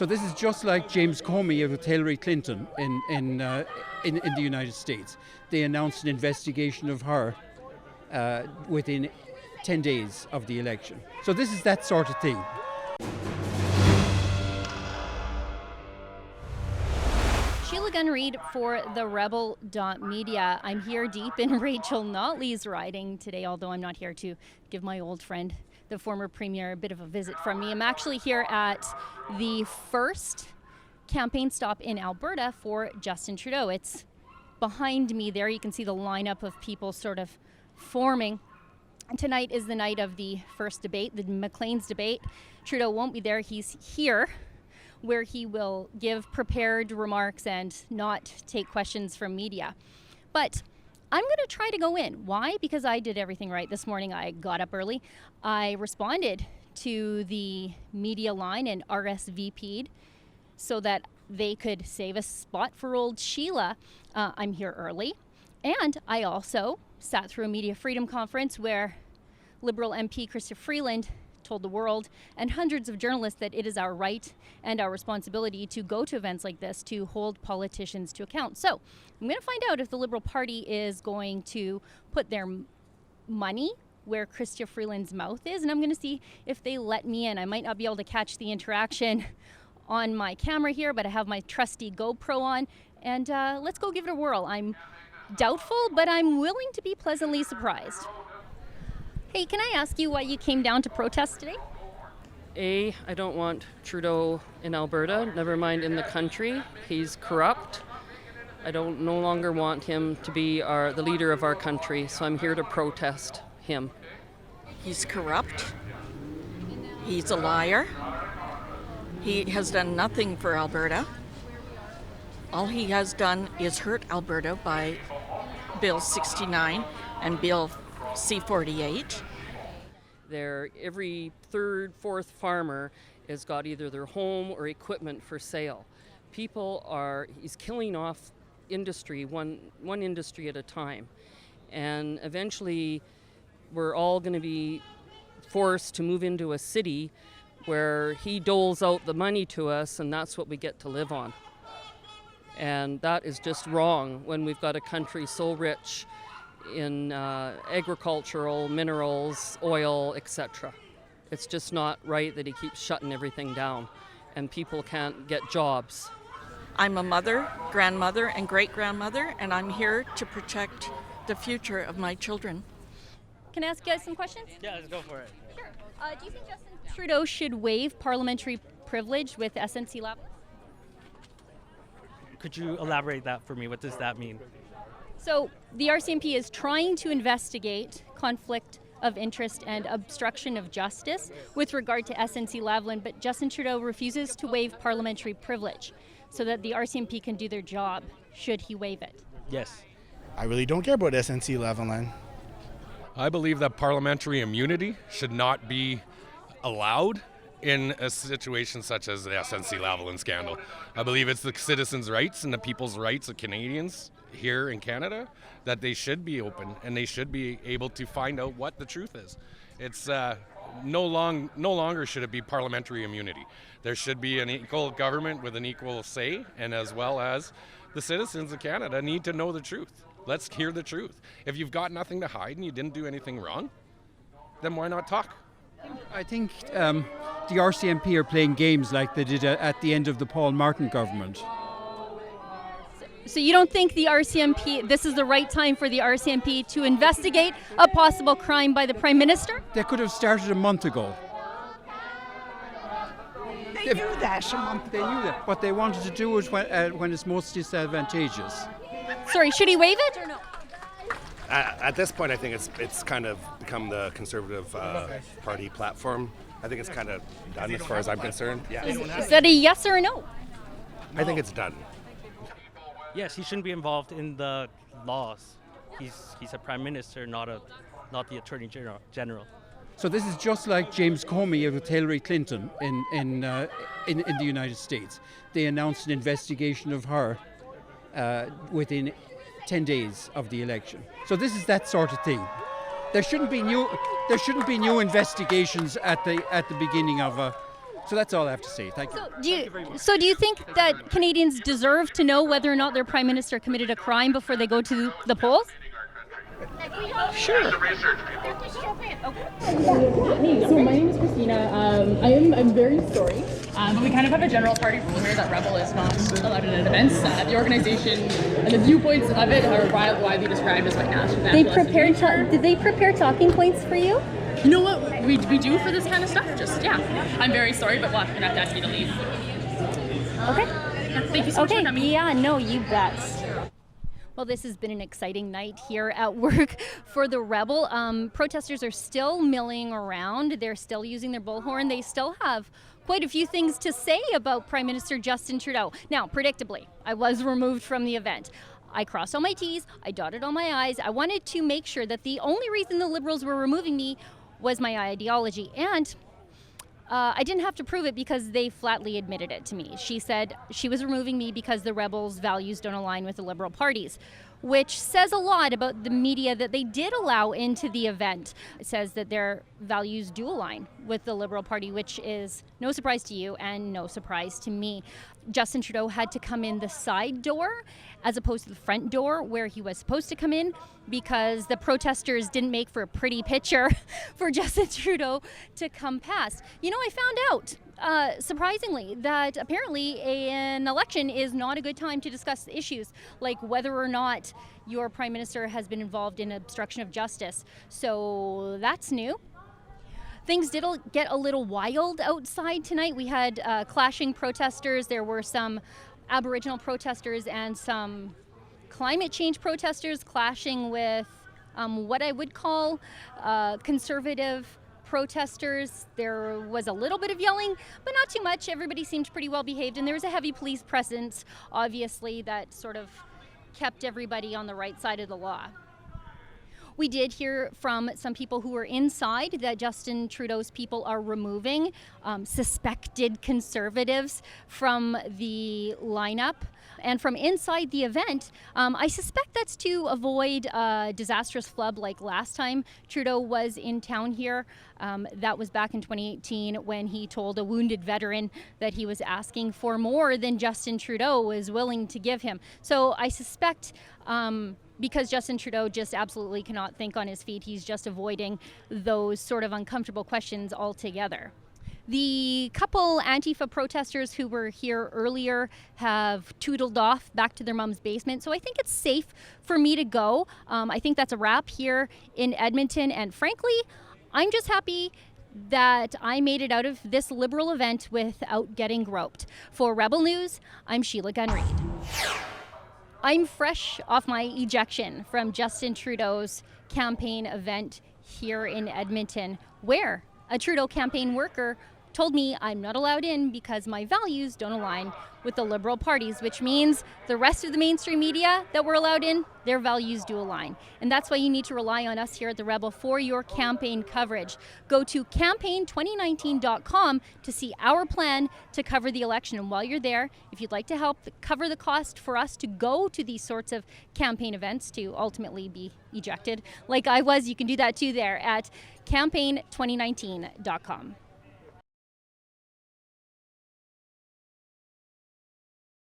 So this is just like James Comey with Hillary Clinton in the United States. They announced an investigation of her within 10 days of the election. So this is that sort of thing. Sheila Gunn Reid for TheRebel.media. I'm here deep in Rachel Notley's riding today, although I'm not here to give my old friend, the former Premier, a bit of a visit from me. I'm actually here at the first campaign stop in Alberta for Justin Trudeau. It's behind me there. You can see the lineup of people sort of forming. And tonight is the night of the first debate, the Maclean's debate. Trudeau won't be there. He's here, where he will give prepared remarks and not take questions from media. But I'm going to try to go in. Why? Because I did everything right this morning. I got up early. I responded to the media line and RSVP'd so that they could save a spot for old Sheila. I'm here early. And I also sat through a media freedom conference where Liberal MP Chrystia Freeland told the world and hundreds of journalists that it is our right and our responsibility to go to events like this to hold politicians to account. So I'm going to find out if the Liberal Party is going to put their money where Chrystia Freeland's mouth is, and I'm going to see if they let me in. I might not be able to catch the interaction on my camera here, but I have my trusty GoPro on, and let's go give it a whirl. I'm doubtful, but I'm willing to be pleasantly surprised. Hey, can I ask you why you came down to protest today? I don't want Trudeau in Alberta, never mind in the country. He's corrupt. I no longer want him to be the leader of our country, so I'm here to protest him. He's corrupt. He's a liar. He has done nothing for Alberta. All he has done is hurt Alberta by Bill 69 and Bill C-48. Every third, fourth farmer has got either their home or equipment for sale. He's killing off industry, one industry at a time. And eventually we're all going to be forced to move into a city where he doles out the money to us, and that's what we get to live on. And that is just wrong when we've got a country so rich in agricultural, minerals, oil, etc. It's just not right that he keeps shutting everything down and people can't get jobs. I'm a mother, grandmother, and great-grandmother, and I'm here to protect the future of my children. Can I ask you guys some questions? Yeah, let's go for it. Sure. Do you think Justin Trudeau should waive parliamentary privilege with snc-lavalin? Could you elaborate that for me? What does that mean? So the RCMP is trying to investigate conflict of interest and obstruction of justice with regard to snc-lavalin, but Justin Trudeau refuses to waive parliamentary privilege so that the RCMP can do their job should he waive it. Yes. I really don't care about snc-lavalin. I believe that parliamentary immunity should not be allowed in a situation such as the snc-lavalin scandal. I believe it's the citizens' rights and the people's rights of Canadians here in Canada that they should be open and they should be able to find out what the truth is. It's no longer should it be parliamentary immunity. There should be an equal government with an equal say, and as well as the citizens of Canada need to know the truth. Let's hear the truth. If you've got nothing to hide and you didn't do anything wrong, then why not talk? I think the RCMP are playing games like they did at the end of the Paul Martin government. So you don't think the RCMP, this is the right time for the RCMP to investigate a possible crime by the Prime Minister? They could have started a month ago. They knew that a month They knew that. What they wanted to do was when it's most disadvantageous. Sorry, should he waive it or no? At this point, I think it's kind of become the Conservative Party platform. I think it's kind of done as far as I'm concerned. Yeah. Is that a yes or a no? I think it's done. Yes, he shouldn't be involved in the laws. He's a prime minister, not the attorney general. So this is just like James Comey with Hillary Clinton in the United States. They announced an investigation of her within 10 days of the election. So this is that sort of thing. There shouldn't be new investigations at the beginning of So that's all I have to say. Thank you. So do you think that Canadians deserve to know whether or not their Prime Minister committed a crime before they go to the polls? Sure. So my name is Christina. I'm very sorry, but we kind of have a general party rule here that Rebel is not allowed at events. The organization and the viewpoints of it are widely described as white nationalism. Did they prepare talking points for you? You know what we do for this kind of stuff? I'm very sorry, but we'll have to ask you to leave. Okay. Thank you so much for coming. Yeah, no, you bet. Well, this has been an exciting night here at work for the Rebel. Protesters are still milling around. They're still using their bullhorn. They still have quite a few things to say about Prime Minister Justin Trudeau. Now, predictably, I was removed from the event. I crossed all my T's, I dotted all my I's. I wanted to make sure that the only reason the Liberals were removing me was my ideology. And I didn't have to prove it because they flatly admitted it to me. She said she was removing me because the Rebels' values don't align with the Liberal parties, which says a lot about the media that they did allow into the event. It says that their values do align with the Liberal Party, which is no surprise to you and no surprise to me. Justin Trudeau had to come in the side door as opposed to the front door where he was supposed to come in because the protesters didn't make for a pretty picture for Justin Trudeau to come past. You know, I found out, surprisingly, that apparently an election is not a good time to discuss issues like whether or not your Prime Minister has been involved in obstruction of justice. So that's new. Things did get a little wild outside tonight. We had clashing protesters. There were some Aboriginal protesters and some climate change protesters clashing with what I would call conservative protesters. There was a little bit of yelling, but not too much. Everybody seemed pretty well behaved, and there was a heavy police presence, obviously, that sort of kept everybody on the right side of the law. We did hear from some people who were inside that Justin Trudeau's people are removing suspected conservatives from the lineup. And from inside the event, I suspect that's to avoid a disastrous flub like last time Trudeau was in town here. That was back in 2018 when he told a wounded veteran that he was asking for more than Justin Trudeau was willing to give him. So I suspect because Justin Trudeau just absolutely cannot think on his feet, he's just avoiding those sort of uncomfortable questions altogether. The couple Antifa protesters who were here earlier have tootled off back to their mom's basement, so I think it's safe for me to go. I think that's a wrap here in Edmonton, and frankly, I'm just happy that I made it out of this Liberal event without getting groped. For Rebel News, I'm Sheila Gunn Reid. I'm fresh off my ejection from Justin Trudeau's campaign event here in Edmonton, where a Trudeau campaign worker told me I'm not allowed in because my values don't align with the Liberal parties, which means the rest of the mainstream media that we're allowed in, their values do align. And that's why you need to rely on us here at The Rebel for your campaign coverage. Go to campaign2019.com to see our plan to cover the election. And while you're there, if you'd like to help cover the cost for us to go to these sorts of campaign events to ultimately be ejected like I was, you can do that too there at campaign2019.com.